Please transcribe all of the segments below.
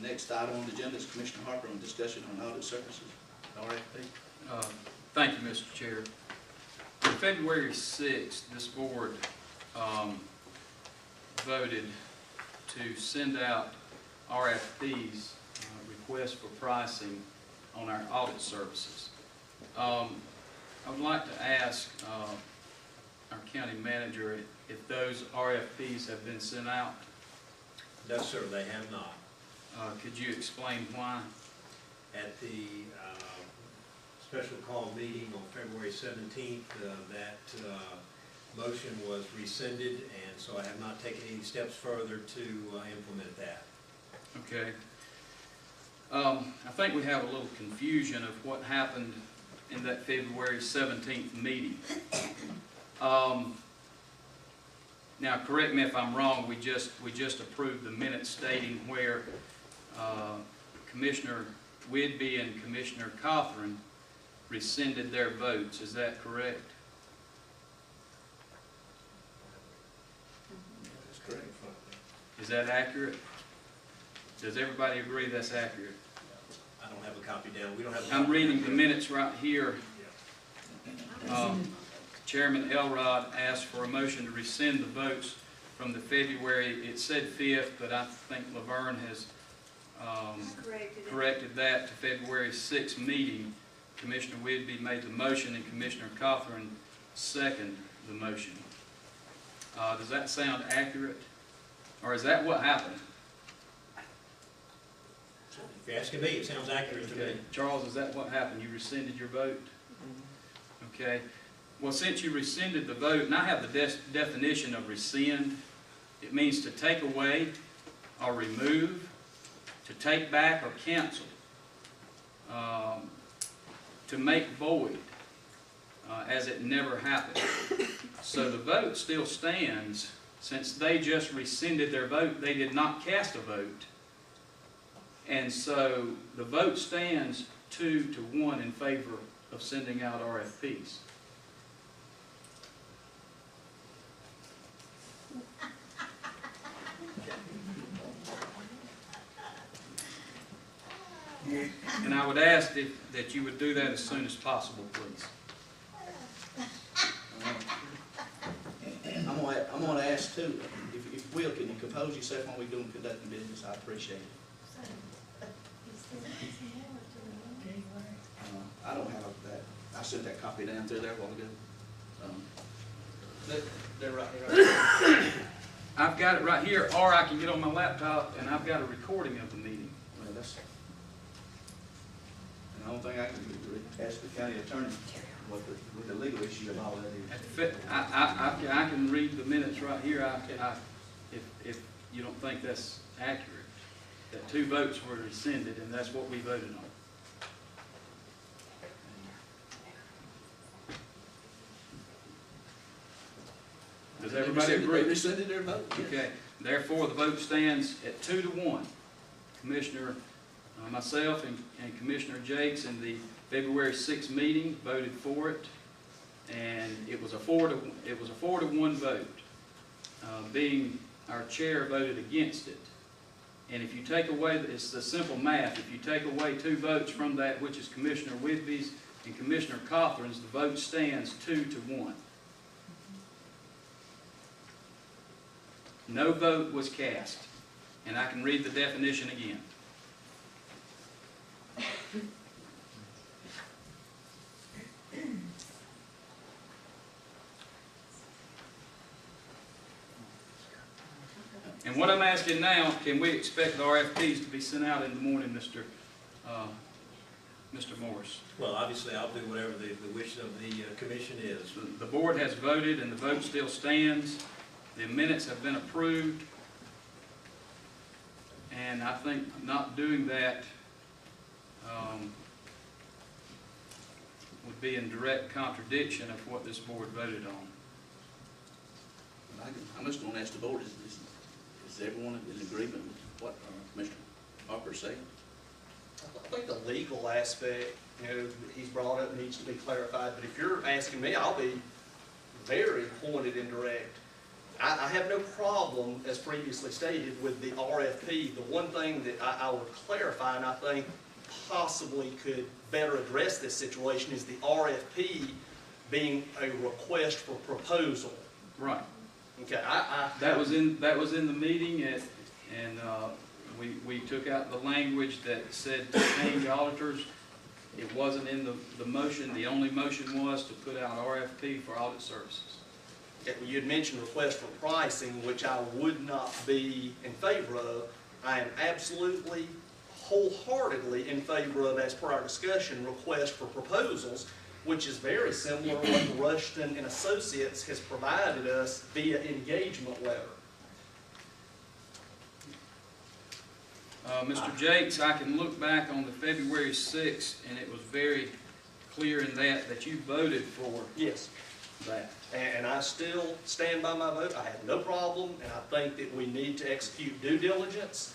Next item on the agenda is Commissioner Harper on discussion on audit services, RFP. Thank you, Mr. Chair. On February 6th, this board voted to send out RFPs, requests for pricing on our audit services. I would like to ask our county manager if those RFPs have been sent out. No, sir, they have not. Could you explain why? At the special call meeting on February 17th, that motion was rescinded, and so I have not taken any steps further to implement that. Okay. I think we have a little confusion of what happened in that February 17th meeting. Now, correct me if I'm wrong, we just approved the minutes stating where Commissioner Whidbey and Commissioner Cothran rescinded their votes. Is that correct? That's correct. Is that accurate? Does everybody agree that's accurate? I don't have a copy down. We don't have a I'm copy reading down the minutes right here. Yeah. Chairman Elrod asked for a motion to rescind the votes from the February, it said 5th, but I think Laverne has corrected that to February 6th meeting. Commissioner Whidbey made the motion and Commissioner Cothran seconded the motion. Does that sound accurate? Or is that what happened? If you're asking me, it sounds accurate to me. Okay. Charles, is that what happened? You rescinded your vote? Okay. Well, since you rescinded the vote, and I have the definition of rescind, it means to take away or remove, to take back or cancel, to make void, as it never happened. So the vote still stands. Since they just rescinded their vote, they did not cast a vote. And so the vote stands 2-1 in favor of sending out RFPs. And I would ask that you would do that as soon as possible, please. I'm gonna ask too, if Will, can you compose yourself while we doing conducting business? I appreciate it. I don't have that. I sent that copy down through there a while ago. They're right here. I've got it right here, or I can get on my laptop and I've got a recording of the meeting. Well, that's, and the only thing I can do is ask the county attorney what the legal issue of all that is. I can read the minutes right here. If you don't think that's accurate, that 2 votes were rescinded, and that's what we voted on. Does everybody agree? They rescinded their vote? Yes. Okay. Therefore, the vote stands at 2-1. Commissioner, myself and Commissioner Jakes in the February 6th meeting voted for it, and it was a 4-1 vote. Being our chair voted against it. And if you take away, it's the simple math, if you take away 2 votes from that, which is Commissioner Whidbey's and Commissioner Cothran's, the vote stands 2-1. No vote was cast, and I can read the definition again. And what I'm asking now, can we expect the RFPs to be sent out in the morning, Mr. Morris? Well, obviously, I'll do whatever the wish of the commission is. The board has voted, and the vote still stands. The minutes have been approved, and I think not doing that would be in direct contradiction of what this board voted on. I'm just going to ask the board, is everyone in agreement with what Commissioner Harper said? I think the legal aspect, he's brought up needs to be clarified, but if you're asking me, I'll be very pointed and direct. I have no problem, as previously stated, with the RFP. The one thing that I would clarify, and I think possibly could better address this situation, is the RFP being a request for proposal. Right. Okay, That was in the meeting, and we took out the language that said to change auditors. It wasn't in the motion. The only motion was to put out RFP for audit services. You had mentioned request for pricing, which I would not be in favor of. I am absolutely, wholeheartedly in favor of, as per our discussion, request for proposals, which is very similar to what Rushton and Associates has provided us via engagement letter. Mr. Jakes, I can look back on the February 6th, and it was very clear in that you voted for Yes. that. And I still stand by my vote. I have no problem, and I think that we need to execute due diligence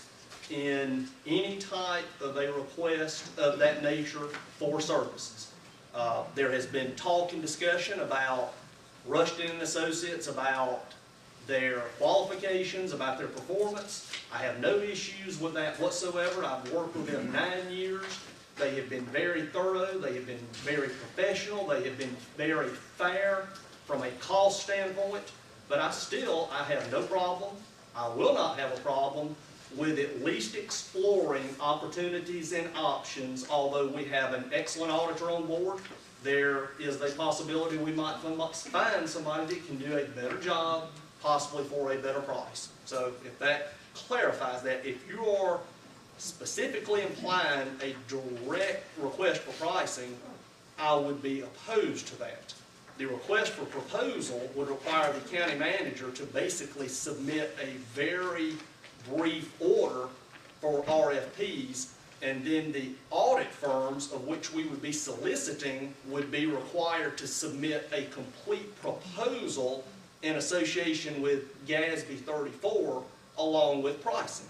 in any type of a request of that nature for services. There has been talk and discussion about Rushton and Associates, about their qualifications, about their performance. I have no issues with that whatsoever. I've worked with them 9 years. They have been very thorough. They have been very professional. They have been very fair from a cost standpoint. But I have no problem. I will not have a problem with at least exploring opportunities and options. Although we have an excellent auditor on board, there is a possibility we might find somebody that can do a better job, possibly for a better price. So if that clarifies that, if you are specifically implying a direct request for pricing, I would be opposed to that. The request for proposal would require the county manager to basically submit a very brief order for RFPs, and then the audit firms of which we would be soliciting would be required to submit a complete proposal in association with GASB 34 along with pricing.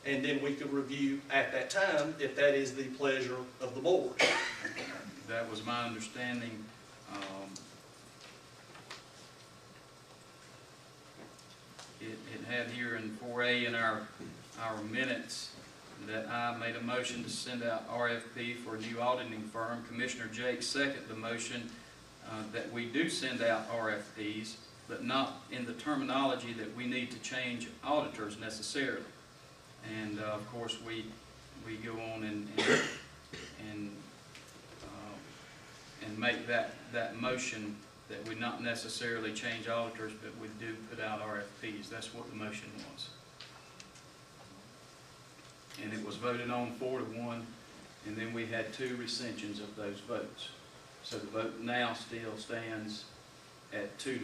And then we could review at that time if that is the pleasure of the board. That was my understanding. It had here in 4A in our minutes that I made a motion to send out RFP for a new auditing firm. Commissioner Jakes seconded the motion that we do send out RFPs, but not in the terminology that we need to change auditors necessarily. And of course, we go on and make that motion that we not necessarily change auditors, but we do put out RFPs. That's what the motion was. And it was voted on 4-1, and then we had 2 recensions of those votes. So the vote now still stands at 2-1.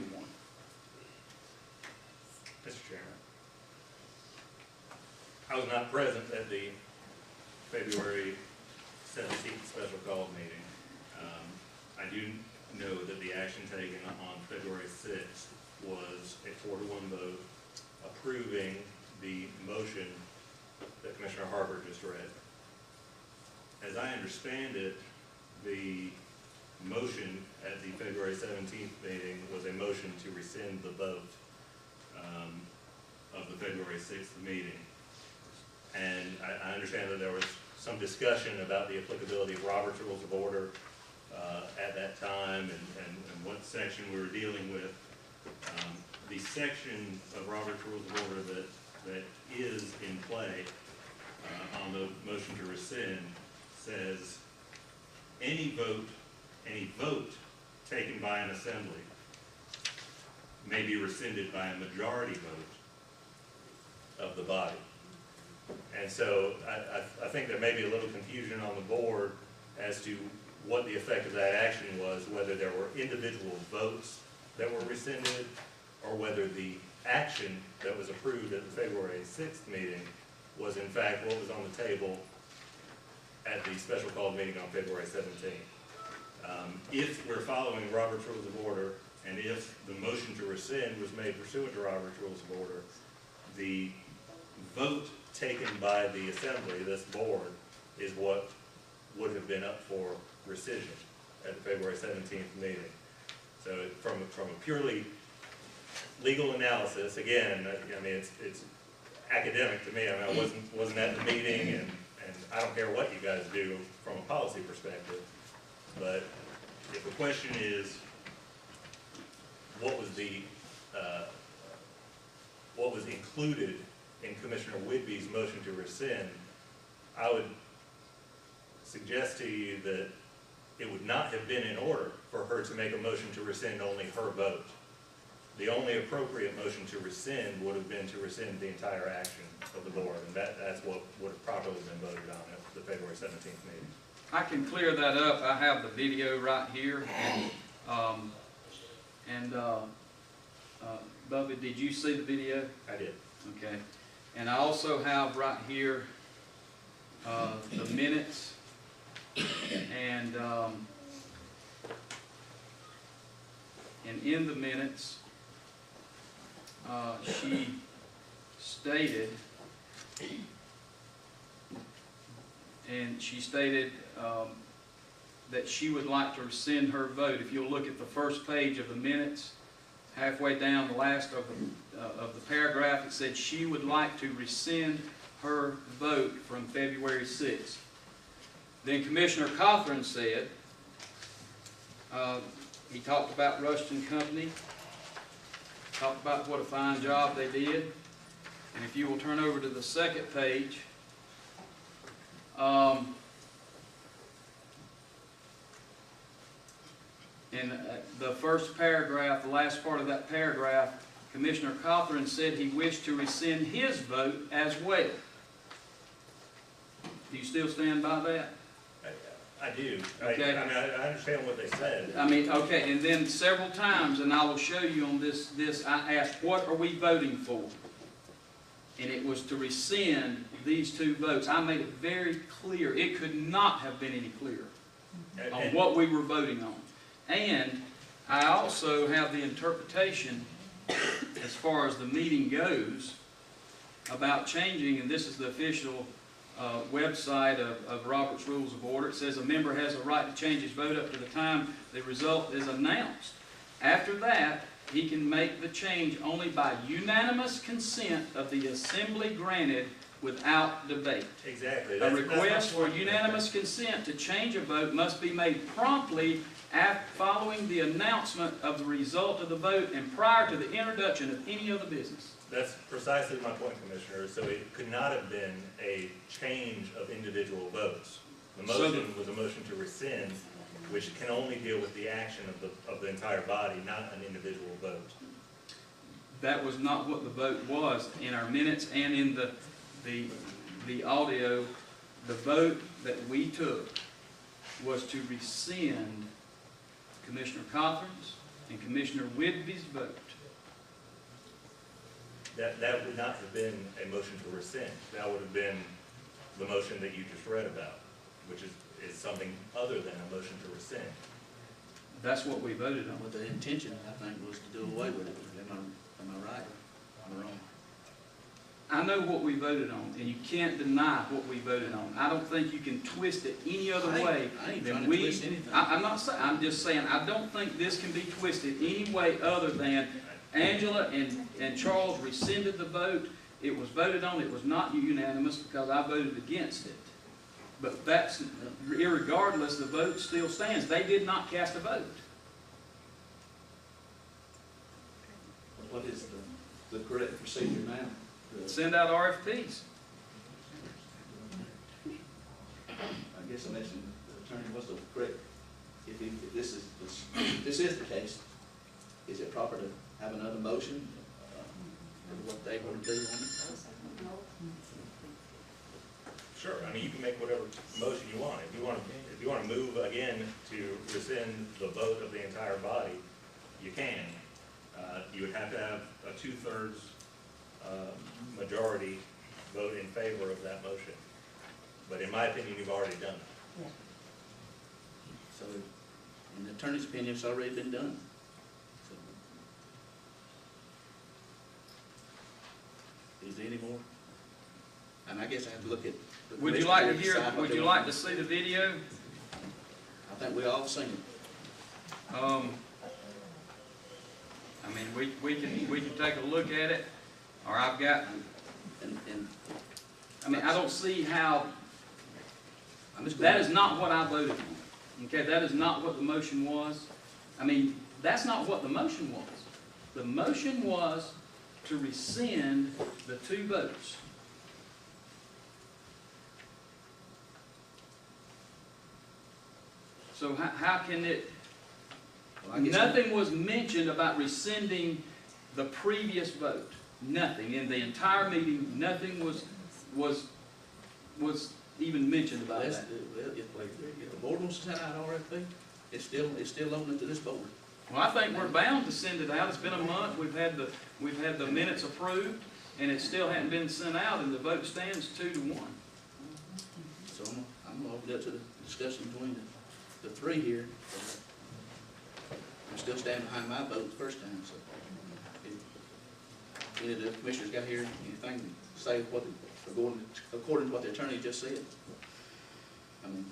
Mr. Chairman, I was not present at the February 17th special call meeting. I do know that the action taken on February 6th was a 4-1 vote approving the motion that Commissioner Harper just read. As I understand it, the motion at the February 17th meeting was a motion to rescind the vote of the February 6th meeting. And I understand that there was some discussion about the applicability of Robert's Rules of Order at that time and what section we were dealing with. The section of Robert's Rules of Order that is in play on the motion to rescind says any vote taken by an assembly may be rescinded by a majority vote of the body. And so I think there may be a little confusion on the board as to what the effect of that action was, whether there were individual votes that were rescinded or whether the action that was approved at the February 6th meeting was in fact what was on the table at the special called meeting on February 17th. If we're following Robert's Rules of Order, and if the motion to rescind was made pursuant to Robert's Rules of Order, the vote taken by the assembly, this board, is what would have been up for rescission at the February 17th meeting. So from a purely legal analysis, again, I mean, it's academic to me. I mean, I wasn't at the meeting, and I don't care what you guys do from a policy perspective. But if the question is, what was included in Commissioner Whidby's motion to rescind, I would suggest to you that it would not have been in order for her to make a motion to rescind only her vote. The only appropriate motion to rescind would have been to rescind the entire action of the board, and that's what would have properly been voted on at the February 17th meeting. I can clear that up. I have the video right here. Bubba, did you see the video? I did. Okay. And I also have right here the minutes. And in the minutes, she stated, that she would like to rescind her vote. If you'll look at the first page of the minutes, halfway down the last of the paragraph, it said she would like to rescind her vote from February 6th. Then Commissioner Cothran said, he talked about Rushton Company, talked about what a fine job they did. And if you will turn over to the second page, in the first paragraph, the last part of that paragraph, Commissioner Cothran said he wished to rescind his vote as well. Do you still stand by that? I do. Okay. I understand what they said. I mean, okay, and then several times, and I will show you on this, I asked, what are we voting for? And it was to rescind these two votes. I made it very clear. It could not have been any clearer on what we were voting on. And I also have the interpretation, as far as the meeting goes, about changing, and this is the official website of Robert's Rules of Order. It says a member has a right to change his vote up to the time the result is announced. After that, he can make the change only by unanimous consent of the assembly granted without debate. Exactly. A request for unanimous consent to change a vote must be made promptly following the announcement of the result of the vote and prior to the introduction of any other business. That's precisely my point, Commissioner. So it could not have been a change of individual votes. The motion was a motion to rescind, which can only deal with the action of the entire body, not an individual vote. That was not what the vote was in our minutes and in the audio. The vote that we took was to rescind Commissioner Cothran's and Commissioner Whidby's vote. That would not have been a motion to rescind. That would have been the motion that you just read about, which is something other than a motion to rescind. That's what we voted on. But the intention, I think, was to do away with it. Am I right? Am I wrong? I know what we voted on, and you can't deny what we voted on. I don't think you can twist it any other way I ain't than trying to twist anything. I'm not saying. I'm just saying I don't think this can be twisted any way other than Angela and Charles rescinded the vote. It was voted on. It was not unanimous because I voted against it. But that's irregardless. The vote still stands. They did not cast a vote. What is the correct procedure now? Send out RFPs. I guess I'm asking the attorney, what's the correct, if this is the case, is it proper to have another motion? What they want to do on it? Sure. I mean, you can make whatever motion you want. If you want to move again to rescind the vote of the entire body, you can. You would have to have a 2/3 majority vote in favor of that motion. But in my opinion, you've already done it. So, in the attorney's opinion, it's already been done. So, is there any more? And I guess I have to look at. Would you like to hear? Would you like to see the video? I think we all seen it. I mean, we can take a look at it, or I've got, And I mean, I don't see how, I'm just that going, is not what I voted on. Okay, that is not what the motion was. I mean, that's not what the motion was. The motion was to rescind the two votes. So how can it, well, I guess, nothing was mentioned about rescinding the previous vote. Nothing. In the entire meeting, nothing was even mentioned about well, that. if the board wants to send out RFP, it's still open to this board. Well, I think we're bound to send it out. It's been a month. We've had the minutes approved, and it still hadn't been sent out, and the vote stands 2-1. So I'm gonna open it up to the discussion between the three here. I'm still standing behind my vote the first time, so. If any of the commissioners got here, anything to say according to what the attorney just said? I mean,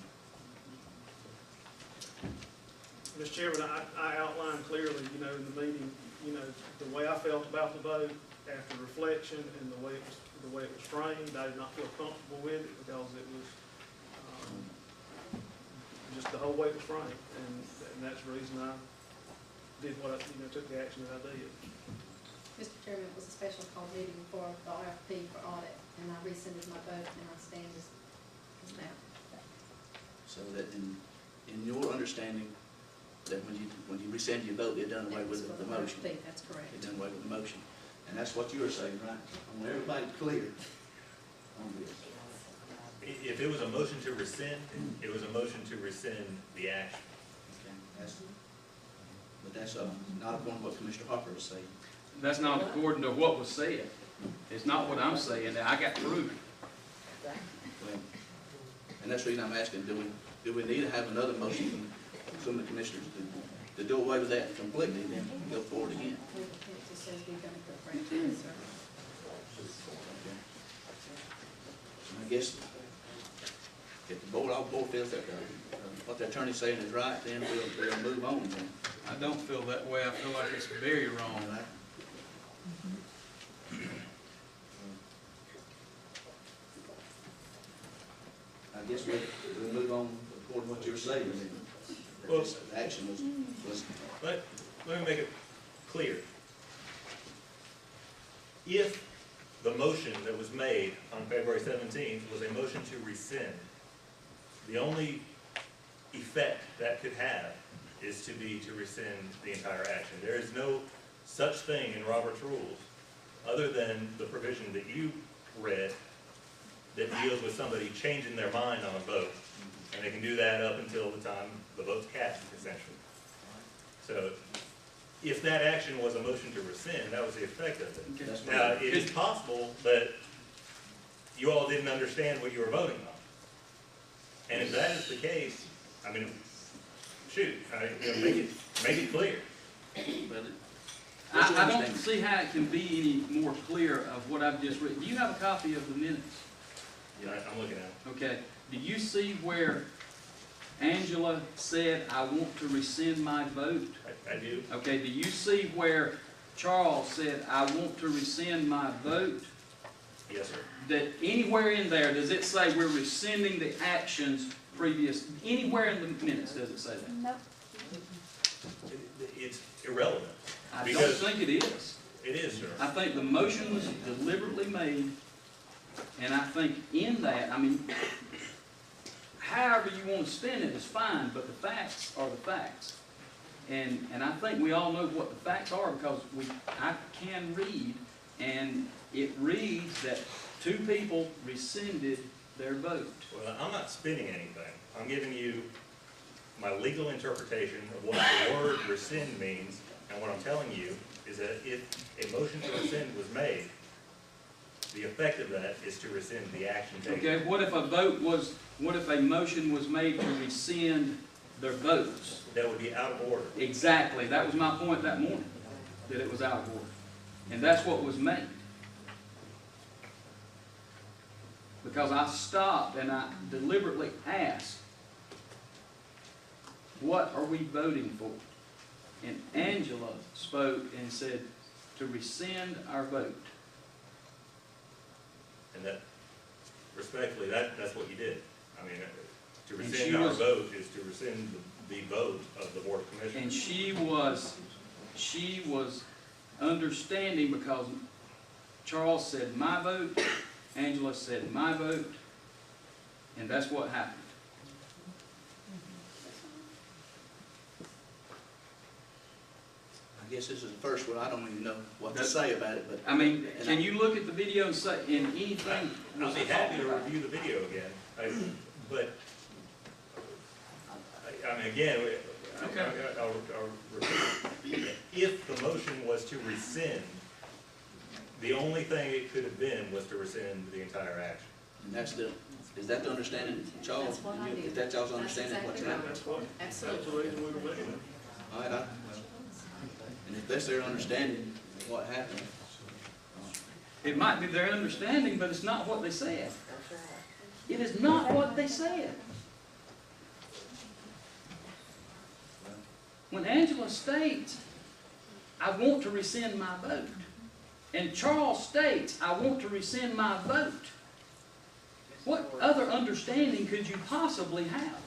Mr. Chairman, I outlined clearly, in the meeting, the way I felt about the vote after reflection and the way it was framed. I did not feel comfortable with it because it was, just the whole way it was framed. And that's the reason I did what I, took the action that I did. Mr. Chairman, it was a special call meeting for the RFP for audit, and I rescinded my vote, and I stand as now. so that in your understanding, that when you rescind your vote, they're done away That was with for the the motion. RFP, that's correct. They're done away with the motion. And that's what you were saying, right? I want everybody clear on this. If it was a motion to rescind, it was a motion to rescind the action. Okay, but that's not according to what Commissioner Harper was saying. That's not according to what was said. It's not what I'm saying. I got proof. Well, and that's the reason I'm asking, do we need to have another motion from some of the commissioners to do away with that completely, then go forward again? It just says we're going to put franchise, sir. I guess if the board, all board feels that what the attorney's saying is right, then we'll move on then. I don't feel that way. I feel like it's very wrong. All right? I guess we'll move on according to what you're saying. Well, The action was let me make it clear. If the motion that was made on February 17th was a motion to rescind, the only effect that could have is to rescind the entire action. There is no such thing in Robert's rules, other than the provision that you read, that deals with somebody changing their mind on a vote. And they can do that up until the time the vote's cast, essentially. So if that action was a motion to rescind, that was the effect of it. Okay. That's Now, it is possible that you all didn't understand what you were voting on. And if that is the case, I mean, shoot, make it clear. But I don't see how it can be any more clear of what I've just written. Do you have a copy of the minutes? I'm looking at it. Okay. Do you see where Angela said, I want to rescind my vote? I do. Okay, do you see where Charles said, I want to rescind my vote? Yes, sir. That anywhere in there, does it say we're rescinding the actions previous, anywhere in the minutes does it say that? Nope. It's irrelevant. I don't Because- think it is. It is, sir. I think the motion was deliberately made, and I think in that, I mean, however you want to spin it is fine, but the facts are the facts. And I think we all know what the facts are because I can read, and it reads that two people rescinded their vote. Well, I'm not spinning anything. I'm giving you my legal interpretation of what the word rescind means, and what I'm telling you is that if a motion to rescind was made, the effect of that is to rescind the action taken. Okay, what if a motion was made to rescind their votes? That would be out of order. Exactly, that was my point that morning, that it was out of order. And that's what was made. Because I stopped and I deliberately asked, what are we voting for? and Angela spoke and said to rescind our vote. And that, respectfully, that's what you did. I mean, to And rescind she our was- vote is to rescind the vote of the Board of Commissioners. And she was understanding because Charles said my vote, Angela said my vote, and that's what happened. I guess this is the first one, I don't even know what to That's- say about it, but. I mean, can you look at the video and say, in anything? I'll be happy to review the video again, but, I mean, again, Okay. I'll repeat. If the motion was to rescind, the only thing it could have been was to rescind the entire action. And that's the, is that the understanding, Charles? That's what I did. If that's y'all's That's understanding of what's exactly happening? That's what, that's the Absolutely. reason we were making it. All right, and if that's their understanding of what happened, It might be their understanding, but it's not what they said. It is not what they said. When Angela states, I want to rescind my vote, and Charles states, I want to rescind my vote, what other understanding could you possibly have?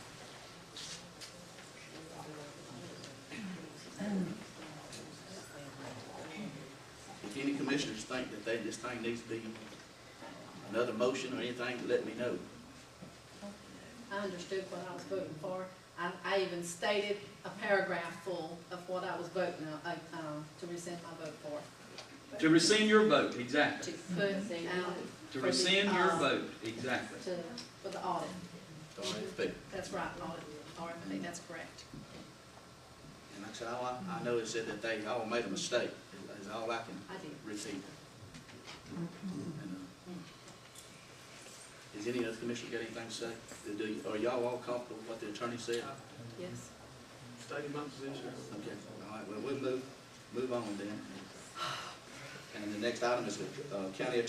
if any commissioners think that this thing needs to be another motion or anything, let me know. I understood what I was voting for. I even stated a paragraph full of what I was voting, to rescind my vote for. To rescind your vote, exactly. To put out. To for the, rescind your vote, exactly. For the audit. The RFP. That's right, audit, RFP, that's correct. And like I said, I know it said that they all made a mistake, is all I can I did. repeat. And, is any other commissioner got anything to say? Are y'all all comfortable with what the attorney said? Yes. Stated my position. Okay, all right, well, we'll move on then. And the next item is the county attorney.